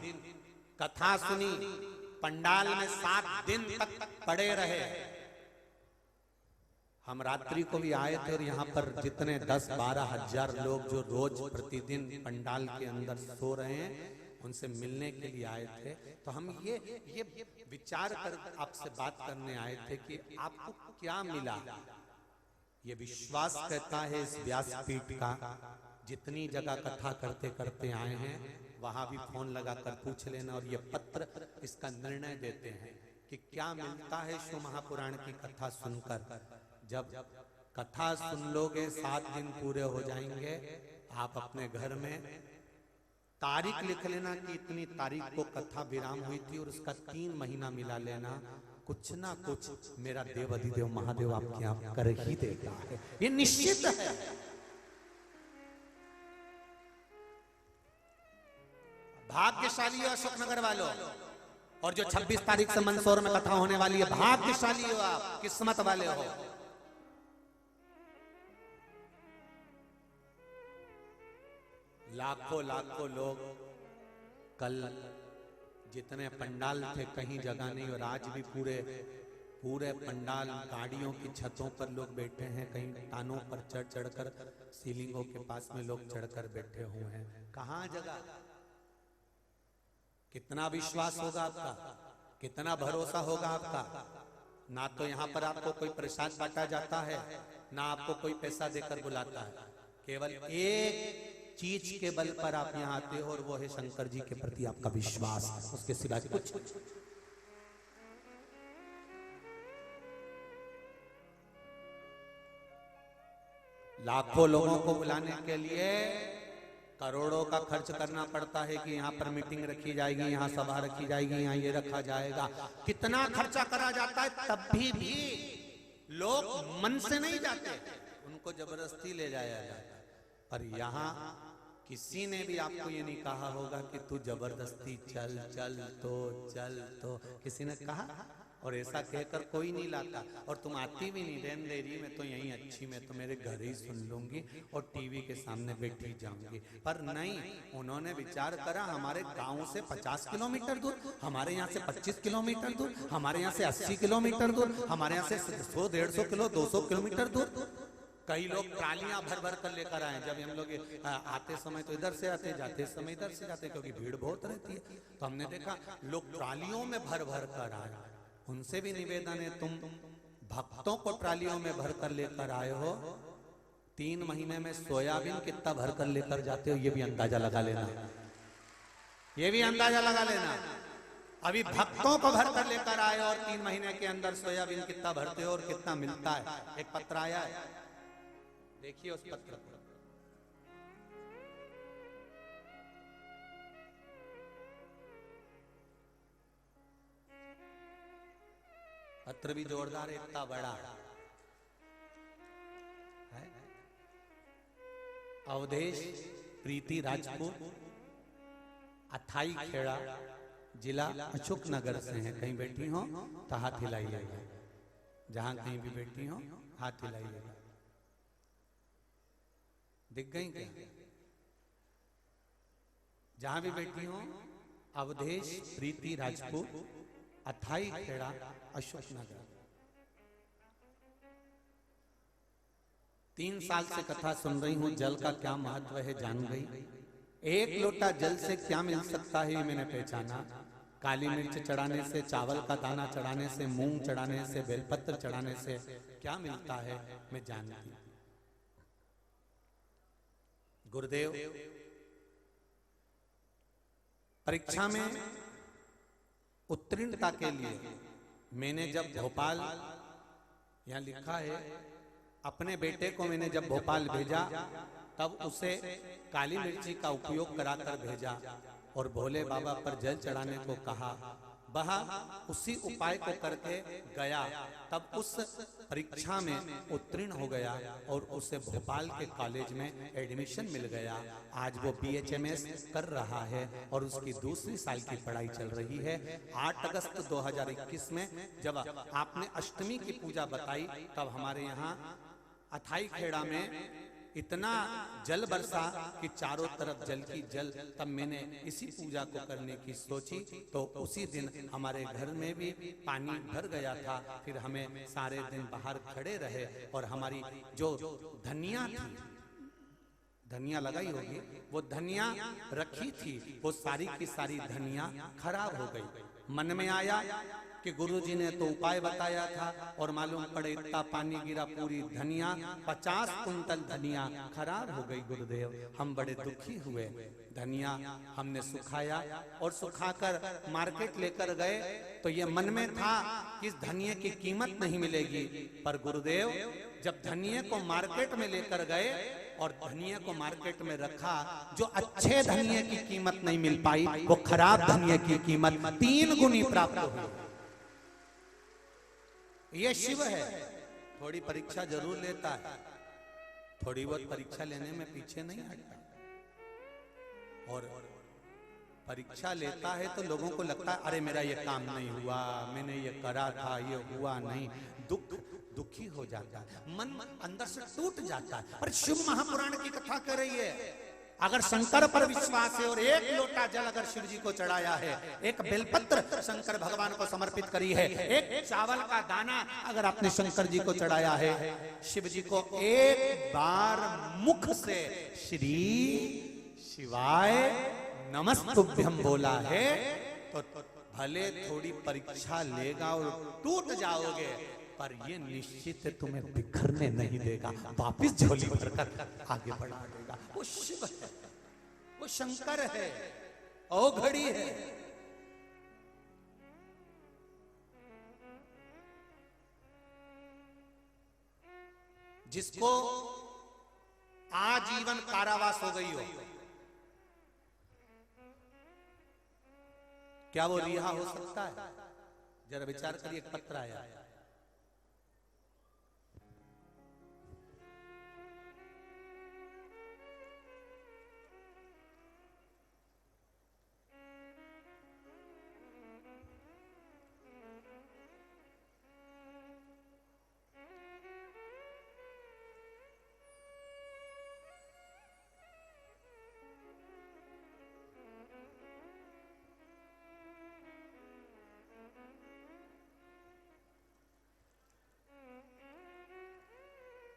कथा सुनी, पंडाल में 7 दिन तक पड़े रहे। हम रात्रि को भी आए थे और यहाँ पर जितने 10-12 हजार लोग जो रोज प्रतिदिन पंडाल के अंदर सो रहे हैं उनसे मिलने के लिए आए थे। तो हम ये विचार कर आपसे बात करने आए थे कि आपको क्या मिला। ये विश्वास कहता है इस व्यासपीठ का, जितनी जगह कथा करते करते आए हैं वहां भी फोन लगाकर पूछ लेना और ये पत्र इसका निर्णय देते हैं कि क्या मिलता है शिव महापुराण की कथा सुनकर। जब कथा सुन लोगे 7 दिन पूरे हो जाएंगे, आप अपने घर में तारीख लिख लेना कि इतनी तारीख को कथा विराम हुई थी और उसका 3 महीना मिला लेना। कुछ ना कुछ मेरा देव अधिदेव महादेव आपके यहाँ कर ही देता है, ये निश्चित है। भाग्यशाली हो अशोकनगर वालों, और जो 26 तारीख से मंदसौर में कथा होने वाली है, भाग्यशाली हो आप, किस्मत वाले हो। लाखों लाखों लोग कल जितने पंडाल थे कहीं जगह नहीं, और आज भी पूरे पूरे पंडाल गाड़ियों की छतों पर लोग बैठे हैं, कहीं तानों पर चढ़ चढ़कर, सीलिंगों के पास में लोग चढ़कर बैठे हुए हैं। कहाँ जगह? कितना विश्वास होगा आपका, कितना भरोसा होगा आपका? ना तो यहाँ पर आपको कोई प्रसाद बांटा जाता है, ना आपको कोई पैसा देकर बुलाता है, केवल एक चीज के बल पर आप यहाँ आते हो, और वो है शंकर जी के प्रति आपका विश्वास, उसके सिवा कुछ। लाखों लोगों को बुलाने के लिए करोड़ों का खर्च करना पड़ता है कि यहाँ पर मीटिंग रखी जाएगी, यहाँ सभा रखी जाएगी, यहाँ ये रखा जाएगा, कितना खर्चा करा जाता है, तब भी लोग मन से नहीं जाते, उनको जबरदस्ती ले जाया जाता है। पर यहाँ किसी ने भी आपको ये नहीं कहा होगा कि तू जबरदस्ती चल चल तो किसी ने कहा? और ऐसा कहकर कोई नहीं लाता, और तुम आती भी नहीं, रहन दे रही मैं तो यहीं अच्छी, मैं तो मेरे घर ही सुन लूंगी और टीवी के सामने बैठी जाऊंगी। पर नहीं, उन्होंने विचार करा हमारे गांव से 50 किलोमीटर दूर, हमारे यहाँ से 25 किलोमीटर दूर, हमारे यहाँ से 80 किलोमीटर दूर, हमारे यहाँ से 100-150 किलो 200 किलोमीटर दूर कई लोग ट्रालियां भर भर कर लेकर आए। जब हम लोग आते समय तो इधर से आते, जाते समय इधर से जाते, क्योंकि भीड़ बहुत रहती है। तो हमने देखा लोग ट्रालियों में भर भर कर आए। उनसे भी निवेदन है, तुम भक्तों को ट्रालियों में भर कर लेकर आए हो, 3 महीने में सोयाबीन कितना भर कर लेकर जाते हो, ये भी अंदाजा लगा लेना, ये भी अंदाजा लगा लेना। अभी भक्तों को भर कर लेकर आए और 3 महीने के अंदर सोयाबीन कितना भरते हो और कितना मिलता है। एक पत्र आया है, देखिए उस पत्र को। पत्र भी जोरदार, इतना बड़ा है। अवधेश प्रीति राजपूत, अथाई खेड़ा, जिला अशोकनगर से हैं। कहीं बैठी हो तो हाथ हिलाइएगा, जहां कहीं भी बैठी हो हाथ हिलाइएगा। दिख गई क्या? जहां भी बैठी हो, अवधेश प्रीति राजपूत, अथाई खेड़ा, अशोकनगर। 3 साल से कथा सुन रही हूं, जल का क्या महत्व है जान गई। 1 लोटा जल से क्या मिल सकता है ये मैंने पहचाना। काली मिर्च चढ़ाने से, चावल का दाना चढ़ाने से, मूंग चढ़ाने से, बेलपत्र चढ़ाने से क्या मिलता है मैं जानती। गुरुदेव परीक्षा में उत्तीर्णता के लिए मैंने जब भोपाल, यहां लिखा है, अपने बेटे को मैंने जब भोपाल भेजा तब उसे काली मिर्ची का उपयोग कराकर भेजा और भोले बाबा पर जल चढ़ाने को कहा। वह उसी उपाय को करके गया, तब उस परीक्षा में उत्तीर्ण हो गया और उसे भोपाल के कॉलेज में एडमिशन मिल गया। आज वो BHMS कर रहा है और उसकी 2री साल की पढ़ाई चल रही है। 8 अगस्त 2021 में जब आपने अष्टमी की पूजा बताई, तब हमारे यहाँ अथाई खेड़ा में इतना जल बरसा कि चारों तरफ जल की जल। तब मैंने इसी पूजा को करने की सोची, तो उसी दिन हमारे घर में भी पानी भर गया था। फिर हमें सारे दिन बाहर खड़े रहे और हमारी जो धनिया थी, धनिया लगाई होगी, वो धनिया रखी थी, वो सारी की सारी धनिया खराब हो गई। मन में आया कि गुरुजी ने तो उपाय बताया था और मालूम पड़े इतना पानी गिरा, पूरी धनिया 50 कुंटल धनिया खराब हो गई। गुरुदेव हम बड़े दुखी हुए। धनिया हमने सुखाया और सुखाकर मार्केट लेकर गए, तो ये मन में था कि इस धनिये की कीमत नहीं मिलेगी। पर गुरुदेव जब धनिये को मार्केट में लेकर गए और धनिये को मार्केट में रखा, जो अच्छे धनिये की कीमत नहीं मिल पाई, वो खराब धनिये की कीमत 3 गुनी प्राप्त हुई। ये शिव है। थोड़ी परीक्षा जरूर लेता है, थोड़ी बहुत परीक्षा लेने में पीछे नहीं हटता, और परीक्षा लेता है तो लोगों को लगता है अरे मेरा ये काम नहीं हुआ, मैंने ये करा था, ये हुआ नहीं। दुखी हो जाता है, मन अंदर से टूट जाता है। पर शिव महापुराण की कथा कर रही है, अगर शंकर पर विश्वास है और एक लोटा जल अगर शिव जी को चढ़ाया है, एक बेलपत्र शंकर भगवान को समर्पित करी है, एक चावल का दाना अगर आपने शंकर जी को चढ़ाया है, शिव जी को एक बार मुख से श्री शिवाय नमस्तुभ्यम बोला है तो भले थोड़ी परीक्षा लेगा और टूट जाओगे, पर ये निश्चित है तुम्हें बिखरने नहीं देगा, वापिस झोली भरकर आगे बढ़ा देगा। वो शिव है, वो शंकर है, औघड़ी है। जिसको आजीवन कारावास हो गई हो, क्या वो रिहा हो सकता है? जरा विचार करिए। एक पत्र आया,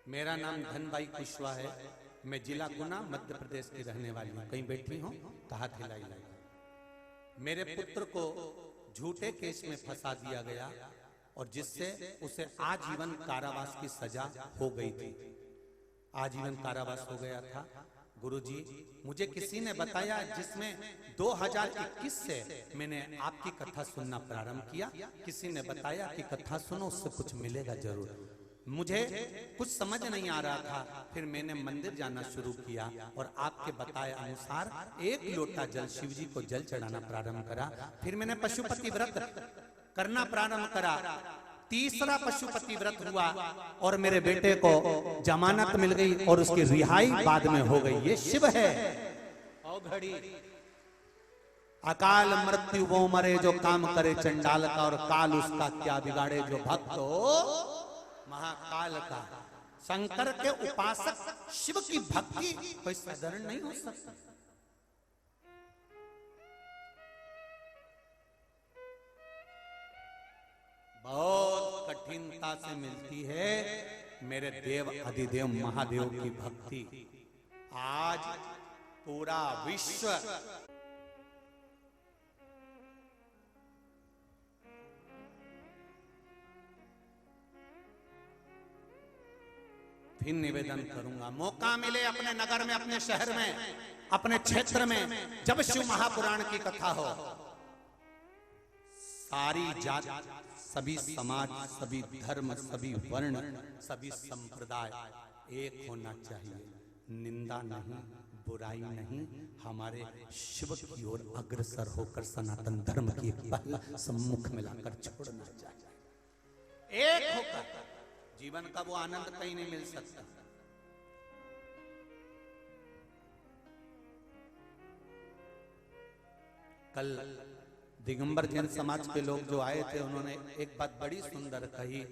मेरा नाम धनबाई कुशवाहा है, मैं जिला गुना मध्य प्रदेश की रहने वाली हूँ। कहीं बैठी हूँ तो हाथ हिलाई लाई। मेरे पुत्र को झूठे केस में फंसा दिया गया और जिससे उसे आजीवन कारावास की सजा हो गई थी। आजीवन कारावास हो गया था। गुरुजी, मुझे किसी ने बताया, जिसमें 2021 से मैंने आपकी कथा सुनना प्रारंभ किया, किसी ने बताया कि कथा सुनो, उससे कुछ मिलेगा जरूर। मुझे कुछ समझ नहीं आ रहा था, फिर मैंने मंदिर जाना शुरू किया और आपके बताए अनुसार एक लोटा जल शिव जी को जल चढ़ाना प्रारंभ करा। फिर मैंने पशुपति व्रत करना प्रारंभ करा। तीसरा पशुपति व्रत हुआ और मेरे बेटे को जमानत मिल गई और उसकी रिहाई बाद में हो गई। ये शिव है। औघड़ी अकाल मृत्यु वो मरे जो काम करे चंडाल का, और काल उसका क्या बिगाड़े जो भक्त हो महाकाल का। शंकर के उपासक शिव की भक्ति कोई साधारण नहीं हो सकता। बहुत कठिनता से मिलती है मेरे देव अधिदेव महादेव की भक्ति। आज पूरा विश्व फिर निवेदन करूंगा, मौका मिले अपने नगर में, अपने शहर में, अपने क्षेत्र में, जब शिव महापुराण की कथा हो, सारी जात, सभी समाज, सभी धर्म, सभी वर्ण, सभी संप्रदाय एक होना चाहिए। निंदा नहीं, बुराई नहीं, हमारे शिव की ओर अग्रसर होकर सनातन धर्म की पहला सम्मुख मिलाकर छोड़ना चाहिए। एक होकर जीवन का वो आनंद कहीं नहीं मिल सकता। कल दिगंबर जैन समाज के लोग जो आए थे, उन्होंने एक बात बड़ी सुंदर कही।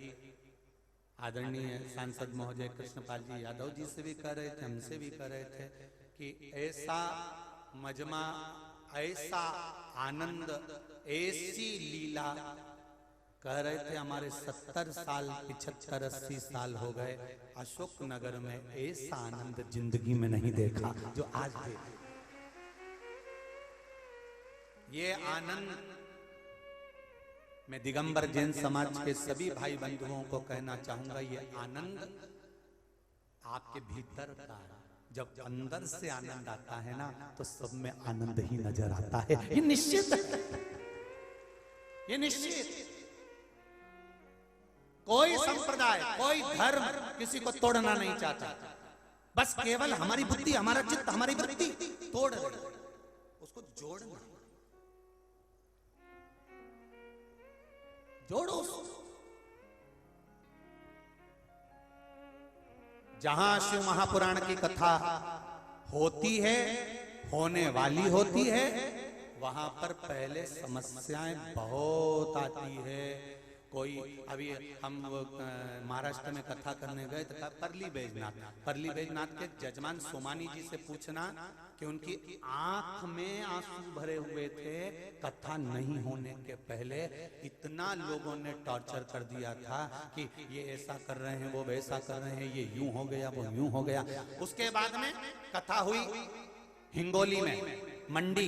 आदरणीय सांसद महोदय कृष्णपाल जी यादव जी से भी कह रहे थे, हमसे भी कह रहे थे कि ऐसा मजमा, ऐसा आनंद, ऐसी लीला, कह रहे थे हमारे 70 साल, 75, 80 साल हो गए, अशोक नगर में ऐसा आनंद जिंदगी में नहीं देखा जो आज देखा। ये आनंद मैं दिगंबर जैन समाज के सभी भाई बंधुओं को कहना चाहूंगा, ये आनंद आपके भीतर का है। जब अंदर से आनंद आता है ना, तो सब में आनंद ही नजर आता है। ये निश्चित है, ये निश्चित। कोई संप्रदाय, कोई धर्म किसी को तोड़ना नहीं चाहता, बस केवल हमारी बुद्धि, हमारा चित्त, हमारी वृत्ति तोड़ रही, उसको जोड़ना। जोड़ो उसको। जहां शिव महापुराण की कथा होती है, होने वाली होती है, वहां पर पहले समस्याएं बहुत आती है। कोई अभी हम महाराष्ट्र में कथा करने गए तो कहा परली बैजनाथ के जजमान सोमानी जी से पूछना कि उनकी आंख में आंसू भरे हुए थे कथा नहीं होने के पहले। इतना लोगों ने टॉर्चर कर दिया था कि ये ऐसा कर रहे हैं, वो वैसा कर रहे हैं, ये यूं हो गया, वो यूं हो गया। उसके बाद में कथा हुई हिंगोली में, मंडी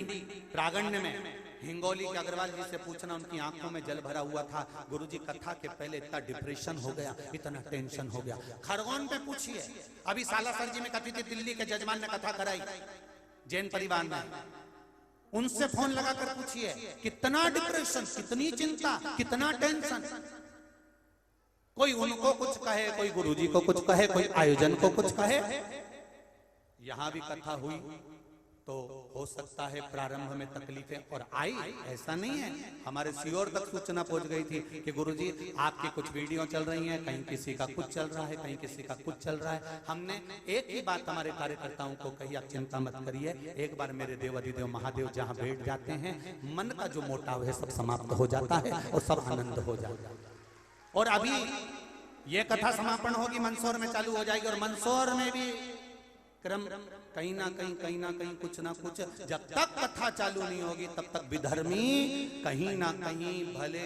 प्रागण्य में। हिंगोली के अग्रवाल जी से पूछना, उनकी आंखों में जल भरा हुआ था। गुरुजी कथा के पहले इतना डिप्रेशन हो गया, इतना टेंशन हो गया। खरगोन पे पूछिए, अभी सालासर जी में कथी थी, दिल्ली के जजमान ने कथा कराई जैन परिवार में, उनसे फोन लगाकर पूछिए कितना डिप्रेशन, कितनी चिंता, कितना टेंशन। कोई उनको कुछ कहे, कोई गुरुजी को कुछ कहे, कोई आयोजन को कुछ कहे। यहां भी कथा हुई तो हो सकता है प्रारंभ में तकलीफें और आई, ऐसा नहीं है। हमारे सीओर तक सूचना पहुंच गई थी कि गुरुजी आपकी कुछ वीडियो चल रही हैं, कहीं किसी का कुछ चल रहा है, कहीं किसी का कुछ चल रहा है। हमने एक ही बात हमारे कार्यकर्ताओं को कही, आप चिंता मत करिए, एक बार मेरे देव अधिदेव महादेव जहां बैठ जाते हैं, मन का जो मोटाव है सब समाप्त हो जाता है और सब आनंद हो जाता है। और अभी ये कथा समापन होगी, मंदसौर में चालू हो जाएगी, और मंदसौर में भी क्रम कहीं ना कहीं कुछ ना कुछ, जब तक कथा चालू नहीं होगी तब तक विधर्मी कहीं ना कहीं भले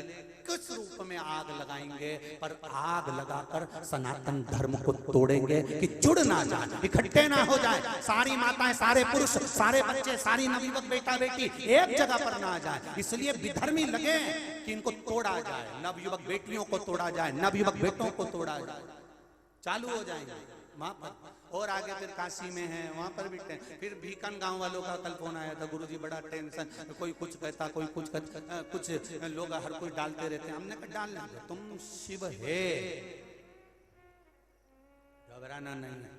किस रूप में आग लगाएंगे, पर आग लगाकर सनातन धर्म को तोड़ेंगे कि जुड़ ना जाए, इकट्ठे ना हो जाए। सारी माताएं, सारे पुरुष, सारे बच्चे, सारी नवयुवक बेटा बेटी एक जगह पर ना आ जाए। इसलिए विधर्मी लगे कि इनको तोड़ा जाए, नवयुवक बेटियों को तोड़ा जाए, नवयुवक बेटों को तोड़ा जाए। चालू हो जाएंगे वहां पर। और आगे फिर काशी में है, वहां पर भी फिर भीकन गांव वालों का कल फोन आया था, गुरुजी बड़ा टेंशन, कोई कुछ कहता, कोई कुछ कहता, कुछ लोग हर कोई डालते रहते हैं। हमने कहा डाल लेंगे, तुम शिव है, घबराना नहीं है।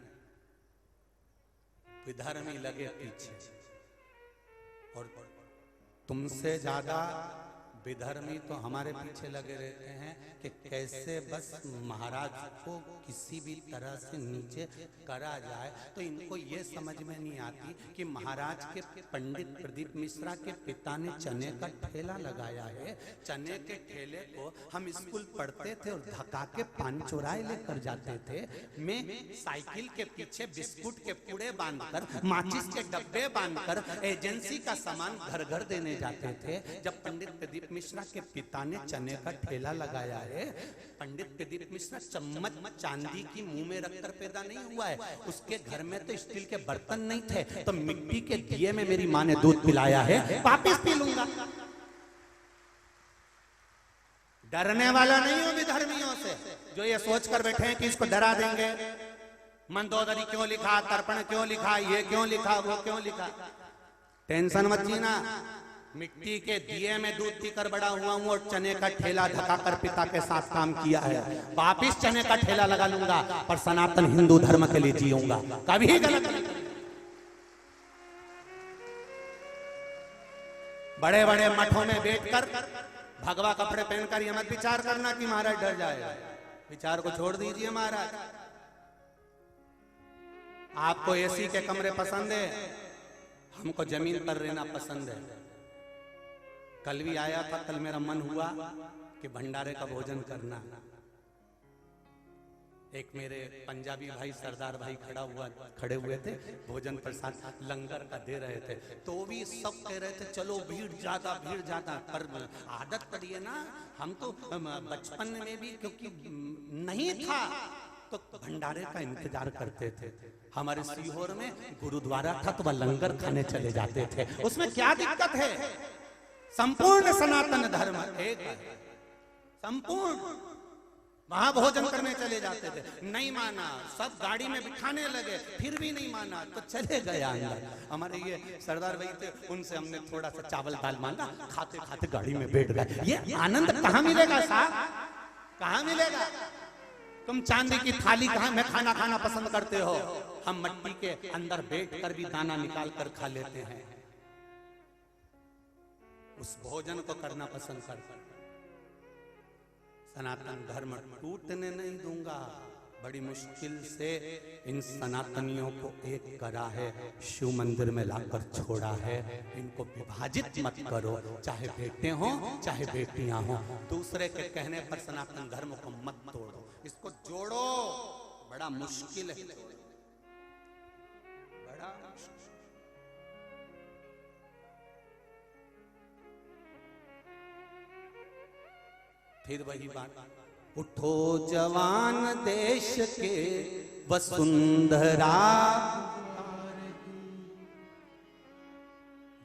विधर्मी लगे पीछे, और तुमसे ज्यादा विधर्मी तो हमारे पीछे लगे रहते हैं कि कैसे बस महाराज को किसी भी तरह से नीचे करा जाए। तो इनको ये समझ में नहीं आती कि महाराज के पंडित प्रदीप मिश्रा के पिता ने चने का ठेला लगाया है। चने के ठेले को हम स्कूल पढ़ते थे और धक्का के पान चुराए लेकर जाते थे। मैं साइकिल के पीछे बिस्कुट के पूड़े बांधकर, माचिस के डब्बे बांधकर एजेंसी का सामान घर घर देने जाते थे। जब पंडित प्रदीप मिश्रा के पिता ने चने का ठेला लगाया है, पंडित प्रदीप मिश्रा चम्मच चांदी की मुंह में रखकर पैदा नहीं हुआ है। उसके घर में तो स्टील के बर्तन नहीं थे, तो मिट्टी के दिए में मेरी माँ ने दूध पिलाया है, वापिस पी लूंगा। डरने वाला नहीं हो विधर्मियों से, जो ये सोच कर बैठे हैं कि इसको डरा देंगे। मंदोदरी क्यों लिखा, तर्पण क्यों लिखा, ये क्यों लिखा, वो क्यों लिखा। टेंशन मत जीना, मिट्टी के दिए में दूध पीकर बड़ा हुआ हूं और चने का ठेला धकाकर पिता के साथ काम किया है। वापिस चने का ठेला लगा लूंगा, पर सनातन हिंदू धर्म के लिए जीऊंगा, कभी गलत नहीं। बड़े बड़े मठों में बैठकर भगवा कपड़े पहनकर ये मत विचार करना कि महाराज डर जाएगा। विचार को छोड़ दीजिए महाराज। आपको एसी के कमरे पसंद है, हमको जमीन पर रहना पसंद है। कल भी आया था, कल मेरा मन हुआ कि भंडारे का भोजन करना। एक मेरे पंजाबी भाई सरदार भाई खड़े हुए थे, भोजन प्रसाद लंगर का दे रहे थे। तो भी सब कह रहे थे चलो भीड़ ज्यादा, भीड़ ज्यादा। पर आदत पड़ी है ना, हम तो बचपन में भी क्योंकि नहीं था तो भंडारे का इंतजार करते थे। हमारे सीहोर में गुरुद्वारा था तो वह लंगर खाने चले जाते थे। उसमें क्या दिक्कत है? संपूर्ण सनातन धर्म एक है, संपूर्ण। वहां भोजन करने चले जाते थे, नहीं माना, सब गाड़ी में बिठाने लगे, फिर भी नहीं माना तो चले गए अंदर। हमारे ये सरदार भाई थे, उनसे हमने थोड़ा सा चावल दाल मांगा, खाते खाते गाड़ी में बैठ गए। ये आनंद कहाँ मिलेगा साहब, कहाँ मिलेगा? तुम चांदी की थाली कहाँ में खाना खाना पसंद करते हो, हम मिट्टी के अंदर बैठ कर भी दाना निकाल कर खा लेते हैं। उस भोजन को करना पसंद करते। सनातन धर्म टूटने नहीं दूंगा, बड़ी मुश्किल से इन सनातनियों को एक करा है, शिव मंदिर में लाकर छोड़ा है। इनको विभाजित मत करो, चाहे बेटे हो चाहे बेटियां हो। दूसरे के कहने पर सनातन धर्म को मत तोड़ो, इसको जोड़ो। बड़ा मुश्किल है, बड़ा मुश्किल। फिर वही बात, उठो जवान देश के वसुंधरा,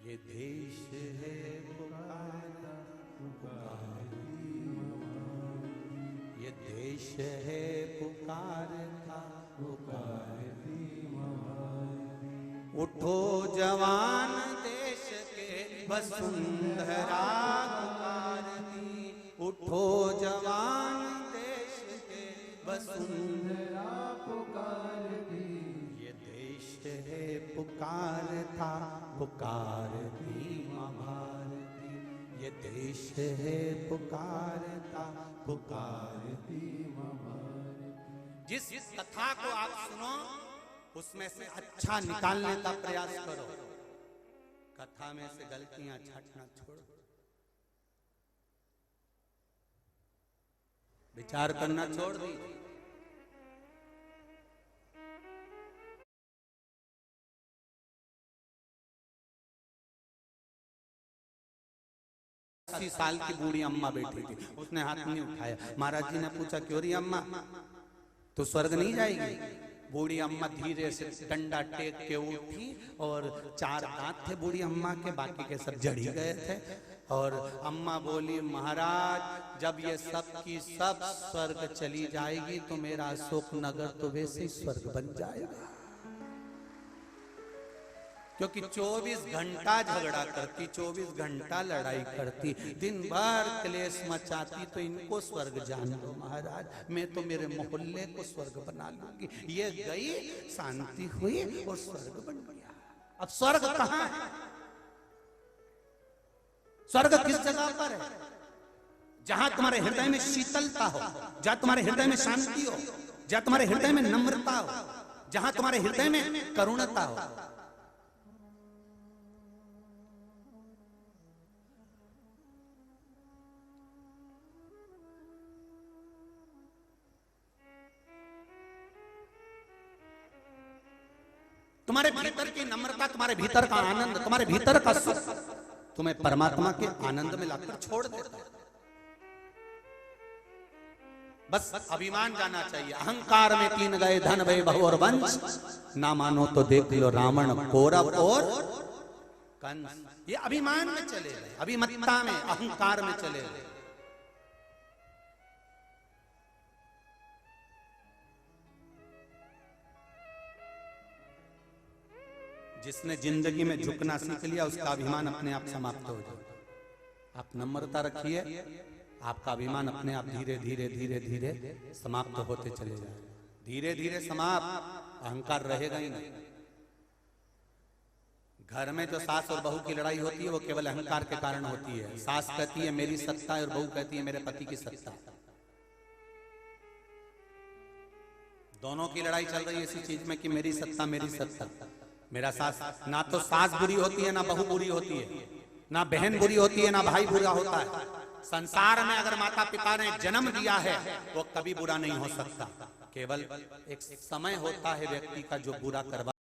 ये देश है पुकारा, ये देश है पुकारता, उठो जवान देश के वसुंधरा पुकारती, उठो जवान देश के वसुंधरा पुकारती, ये देश है पुकारता पुकारती माँ भारती, ये देश है पुकारता पुकारती माँ भारती। जिस कथा को आप सुनो उसमें से अच्छा निकालने का प्रयास करो, कथा में से गलतियां छांटना छोड़ो, विचार करना छोड़ दीजिए। अस्सी साल की बूढ़ी अम्मा बैठी थी, उसने हाथ नहीं उठाया। महाराज जी ने पूछा, क्यों रही अम्मा, तो स्वर्ग नहीं जाएगी? बूढ़ी अम्मा धीरे से डंडा टेक के उठी और 4 दांत थे बूढ़ी अम्मा के, बाकी के सब जड़ी गए थे। और अम्मा बोली, महाराज जब ये सब की सब स्वर्ग चली जाएगी तो मेरा अशोक नगर तो वैसे ही स्वर्ग बन जाएगा। क्योंकि 24 घंटा झगड़ा करती, 24 घंटा लड़ाई करती, दिन भर क्लेश मचाती, तो इनको स्वर्ग जान दो महाराज, मैं तो मेरे मोहल्ले को स्वर्ग बना लूंगी। ये गई, शांति हुई और स्वर्ग बन गया। अब स्वर्ग कहाँ है? स्वर्ग किस जगह पर है? जहां तुम्हारे हृदय में शीतलता हो, जहां तुम्हारे हृदय में शांति हो, जहां तुम्हारे हृदय में नम्रता हो, जहां तुम्हारे हृदय में करुणता हो। तुम्हारे भीतर की नम्रता, तुम्हारे भीतर का आनंद, तुम्हारे भीतर का सुख तुम्हें परमात्मा के आनंद में लाकर छोड़ देता है। बस अभिमान जाना चाहिए। अहंकार में 3 गए, धन वैभव और वंश, ना मानो तो देख लो रावण कौरव और कंस। ये अभिमान में चले गए, अभिमत्ता में, अहंकार में चले गए। जिसने जिंदगी में झुकना सीख लिया उसका अभिमान अपने आप समाप्त हो जाए। आप नम्रता रखिए, आपका अभिमान अपने आप धीरे धीरे धीरे धीरे समाप्त होते चले जाए। धीरे धीरे समाप्त, अहंकार रहेगा ही नहीं। घर में जो सास और बहू की लड़ाई होती है वो केवल अहंकार के कारण होती है। सास कहती है मेरी सत्ता है और बहू कहती है मेरे पति की सत्ता। दोनों की लड़ाई चल रही है इसी चीज में कि मेरी सत्ता मेरी सत्ता। मेरा सास, ना तो सास बुरी होती है ना बहू बुरी होती है, ना बहन बुरी होती है ना भाई बुरा होता है। संसार में अगर माता पिता ने जन्म दिया है वो कभी बुरा नहीं हो सकता। केवल एक समय होता है व्यक्ति का जो बुरा करवा